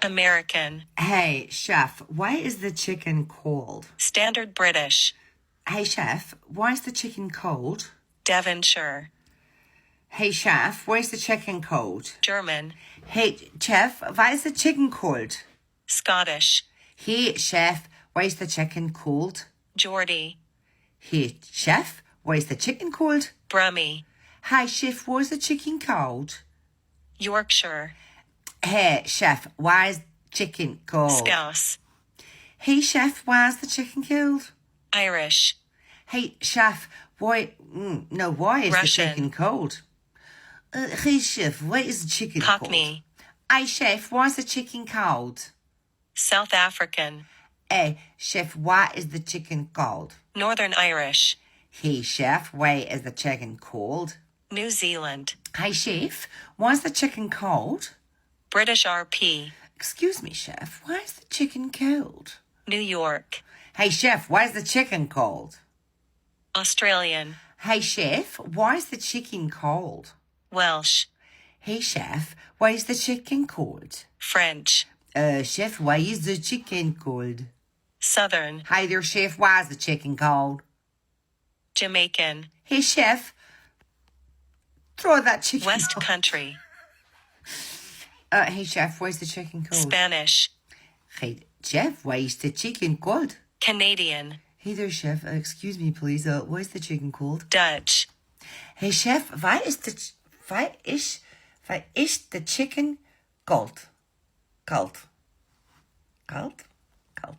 American. Hey, chef, why is the chicken cold? Standard British. Hey, chef, why is the chicken cold? Devonshire. Hey, chef, why is the chicken cold? German. Hey, chef, why is the chicken cold? Scottish. Hey, chef, why is the chicken cold? Geordie. Hey, chef, why is the chicken cold? Brummie. Hi, chef, why is the chicken cold? Yorkshire. Hey, chef, why is chicken cold? Scouse. Hey, chef, why is the chicken cold? Irish. Hey, chef, why is Russian. the chicken cold? Hey, chef, why is the chicken Cockney. cold? Hey, chef, why is the chicken cold? South African. Hey, chef, why is the chicken cold? Northern Irish. Hey, chef, why is the chicken cold? New Zealand. Hey, chef, why is the chicken cold? British RP. Excuse me, chef, why is the chicken cold? New York. Hey, chef, why is the chicken cold? Australian. Hey, chef, why is the chicken cold? Welsh. Hey, chef, why is the chicken cold? French. Chef, why is the chicken cold? Southern. Hi there, chef, why is the chicken cold? Jamaican. Hey, chef, throw that chicken West cold. Country. Hey, chef, why is the chicken cold? Spanish. Hey, chef, why is the chicken cold? Canadian. Hey there, chef, excuse me, please, why is the chicken cold? Dutch. Hey, chef, why is the chicken cold? Cold. Cold? Cold.